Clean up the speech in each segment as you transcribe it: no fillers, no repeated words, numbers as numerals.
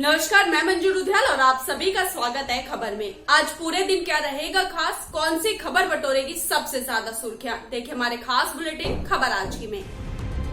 नमस्कार, मैं मंजू रुधियाल और आप सभी का स्वागत है खबर में। आज पूरे दिन क्या रहेगा खास, कौन सी खबर बटोरेगी सबसे ज्यादा सुर्खियां, देखिए हमारे खास बुलेटिन खबर आज की में।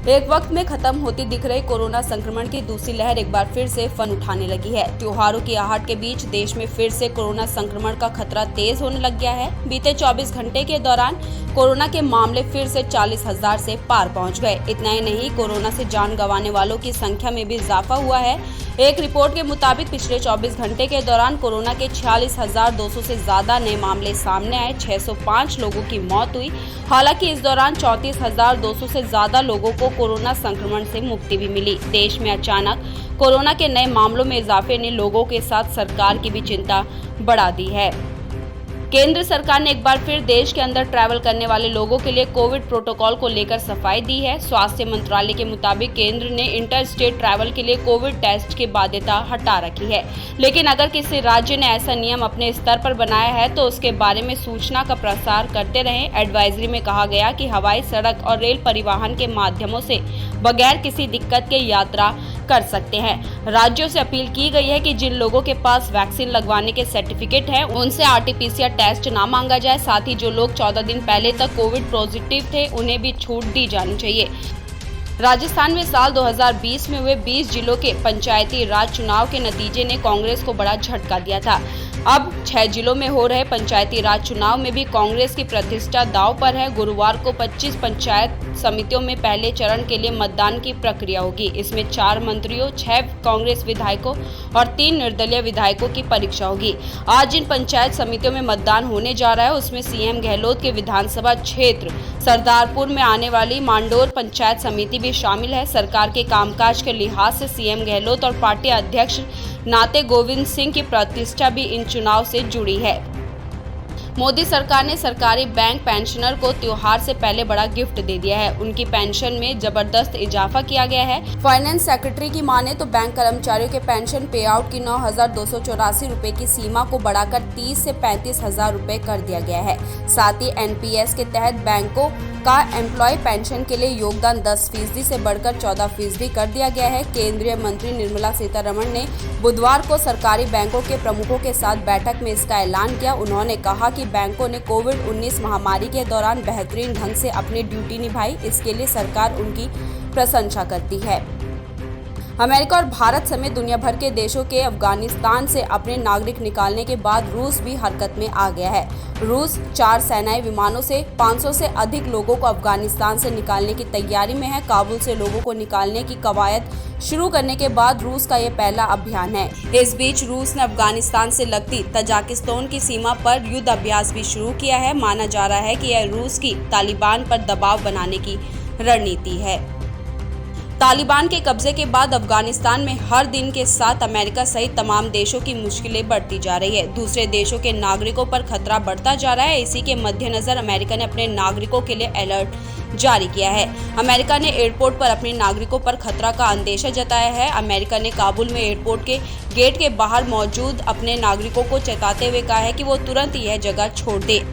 एक वक्त में खत्म होती दिख रही कोरोना संक्रमण की दूसरी लहर एक बार फिर से फन उठाने लगी है। त्योहारों की आहट के बीच देश में फिर से कोरोना संक्रमण का खतरा तेज होने लग गया है। बीते 24 घंटे के दौरान कोरोना के मामले फिर से 40,000 से पार पहुंच गए। इतना ही नहीं, कोरोना से जान गंवाने वालों की संख्या में भी इजाफा हुआ है। एक रिपोर्ट के मुताबिक पिछले 24 घंटे के दौरान कोरोना के 46,200 से ज्यादा नए मामले सामने आए। 605 लोगों की मौत हुई। हालांकि इस दौरान 34,200 से ज्यादा लोगों को कोरोना संक्रमण से मुक्ति भी मिली। देश में अचानक कोरोना के नए मामलों में इजाफे ने लोगों के साथ सरकार की भी चिंता बढ़ा दी है। केंद्र सरकार ने एक बार फिर देश के अंदर ट्रैवल करने वाले लोगों के लिए कोविड प्रोटोकॉल को लेकर सफाई दी है। स्वास्थ्य मंत्रालय के मुताबिक केंद्र ने इंटर स्टेट ट्रैवल के लिए कोविड टेस्ट की बाध्यता हटा रखी है, लेकिन अगर किसी राज्य ने ऐसा नियम अपने स्तर पर बनाया है तो उसके बारे में सूचना का प्रसार करते रहें। एडवाइजरी में कहा गया कि हवाई, सड़क और रेल परिवहन के माध्यमों से बगैर किसी दिक्कत के यात्रा कर सकते हैं। राज्यों से अपील की गई है कि जिन लोगों के पास वैक्सीन लगवाने के सर्टिफिकेट है उनसे RT-PCR टेस्ट ना मांगा जाए। साथ ही जो लोग 14 दिन पहले तक कोविड पॉजिटिव थे उन्हें भी छूट दी जानी चाहिए। राजस्थान में साल 2020 में हुए 20 जिलों के पंचायती राज चुनाव के नतीजे ने कांग्रेस को बड़ा झटका दिया था। अब 6 जिलों में हो रहे पंचायती राज चुनाव में भी कांग्रेस की प्रतिष्ठा दांव पर है। गुरुवार को 25 पंचायत समितियों में पहले चरण के लिए मतदान की प्रक्रिया होगी। इसमें 4 मंत्रियों, 6 कांग्रेस विधायकों और 3 निर्दलीय विधायकों की परीक्षा होगी। आज जिन पंचायत समितियों में मतदान होने जा रहा है उसमें सीएम गहलोत के विधानसभा क्षेत्र सरदारपुर में आने वाली मांडोर पंचायत समिति भी शामिल है। सरकार के कामकाज के लिहाज से सीएम गहलोत और पार्टी अध्यक्ष नाते गोविंद सिंह की प्रतिष्ठा भी इन चुनाव से जुड़ी है। मोदी सरकार ने सरकारी बैंक पेंशनर को त्योहार से पहले बड़ा गिफ्ट दे दिया है। उनकी पेंशन में जबरदस्त इजाफा किया गया है। फाइनेंस सेक्रेटरी की माने तो बैंक कर्मचारियों के पेंशन पे आउट की 9,284 रुपए की सीमा को बढ़ाकर 30 से 35,000 रुपए कर दिया गया है। साथ ही NPS के तहत बैंकों का एम्प्लॉय पेंशन के लिए योगदान 10% से बढ़कर 14% कर दिया गया है। केंद्रीय मंत्री निर्मला सीतारमण ने बुधवार को सरकारी बैंकों के प्रमुखों के साथ बैठक में इसका ऐलान किया। उन्होंने कहा कि बैंकों ने कोविड-19 महामारी के दौरान बेहतरीन ढंग से अपनी ड्यूटी निभाई, इसके लिए सरकार उनकी प्रशंसा करती है। अमेरिका और भारत समेत दुनिया भर के देशों के अफगानिस्तान से अपने नागरिक निकालने के बाद रूस भी हरकत में आ गया है। रूस 4 सेनाई विमानों से 500 से अधिक लोगों को अफगानिस्तान से निकालने की तैयारी में है। काबुल से लोगों को निकालने की कवायद शुरू करने के बाद रूस का ये पहला अभियान है। इस बीच रूस ने अफगानिस्तान से लगती तजाकिस्तान की सीमा पर युद्ध अभ्यास भी शुरू किया है। माना जा रहा है कि यह रूस की तालिबान पर दबाव बनाने की रणनीति है। तालिबान के कब्जे के बाद अफगानिस्तान में हर दिन के साथ अमेरिका सहित तमाम देशों की मुश्किलें बढ़ती जा रही है। दूसरे देशों के नागरिकों पर खतरा बढ़ता जा रहा है। इसी के मद्देनजर अमेरिका ने अपने नागरिकों के लिए अलर्ट जारी किया है। अमेरिका ने एयरपोर्ट पर अपने नागरिकों पर खतरा का अंदेशा जताया है। अमेरिका ने काबुल में एयरपोर्ट के गेट के बाहर मौजूद अपने नागरिकों को चेताते हुए कहा है कि वो तुरंत यह जगह छोड़ दे।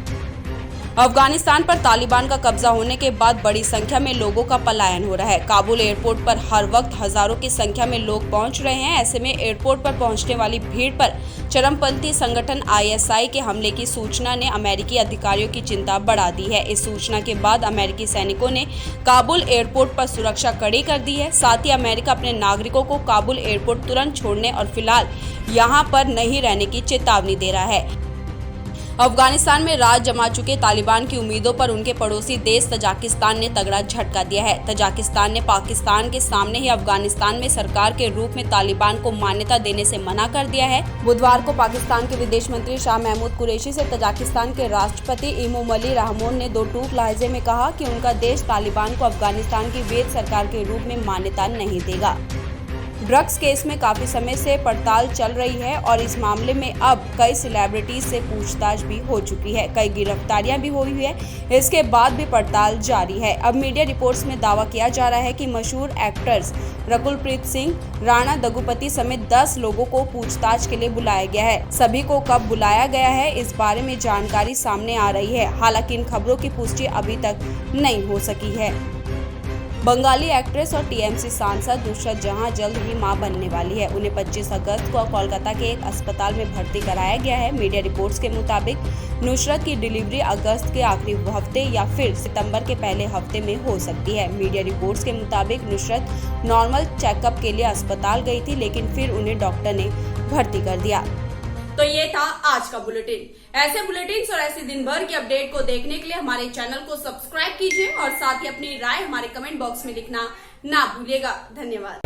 अफगानिस्तान पर तालिबान का कब्जा होने के बाद बड़ी संख्या में लोगों का पलायन हो रहा है। काबुल एयरपोर्ट पर हर वक्त हजारों की संख्या में लोग पहुंच रहे हैं। ऐसे में एयरपोर्ट पर पहुंचने वाली भीड़ पर चरमपंथी संगठन ISI के हमले की सूचना ने अमेरिकी अधिकारियों की चिंता बढ़ा दी है। इस सूचना के बाद अमेरिकी सैनिकों ने काबुल एयरपोर्ट पर सुरक्षा कड़ी कर दी है। साथ ही अमेरिका अपने नागरिकों को काबुल एयरपोर्ट तुरंत छोड़ने और फिलहाल यहां पर नहीं रहने की चेतावनी दे रहा है। अफगानिस्तान में राज जमा चुके तालिबान की उम्मीदों पर उनके पड़ोसी देश तजाकिस्तान ने तगड़ा झटका दिया है। तजाकिस्तान ने पाकिस्तान के सामने ही अफगानिस्तान में सरकार के रूप में तालिबान को मान्यता देने से मना कर दिया है। बुधवार को पाकिस्तान के विदेश मंत्री शाह महमूद कुरैशी से तजाकिस्तान के राष्ट्रपति इमोमली रहमोन ने दो टूक लहजे में कहा कि उनका देश तालिबान को अफगानिस्तान की वैध सरकार के रूप में मान्यता नहीं देगा। ड्रग्स केस में काफी समय से पड़ताल चल रही है और इस मामले में अब कई सेलिब्रिटीज से पूछताछ भी हो चुकी है। कई गिरफ्तारियां भी हुई है। इसके बाद भी पड़ताल जारी है। अब मीडिया रिपोर्ट्स में दावा किया जा रहा है कि मशहूर एक्टर्स रकुलप्रीत सिंह, राणा दग्गुपति समेत 10 लोगों को पूछताछ के लिए बुलाया गया है। सभी को कब बुलाया गया है इस बारे में जानकारी सामने आ रही है। हालांकि इन खबरों की पुष्टि अभी तक नहीं हो सकी है। बंगाली एक्ट्रेस और टीएमसी सांसद नुसरत जहां जल्द ही मां बनने वाली है। उन्हें 25 अगस्त को कोलकाता के एक अस्पताल में भर्ती कराया गया है। मीडिया रिपोर्ट्स के मुताबिक नुसरत की डिलीवरी अगस्त के आखिरी हफ्ते या फिर सितंबर के पहले हफ्ते में हो सकती है। मीडिया रिपोर्ट्स के मुताबिक नुसरत नॉर्मल चेकअप के लिए अस्पताल गई थी, लेकिन फिर उन्हें डॉक्टर ने भर्ती कर दिया। तो ये था आज का बुलेटिन। ऐसे बुलेटिन और ऐसे दिन भर की अपडेट को देखने के लिए हमारे चैनल को सब्सक्राइब कीजिए और साथ ही अपनी राय हमारे कमेंट बॉक्स में लिखना ना भूलिएगा। धन्यवाद।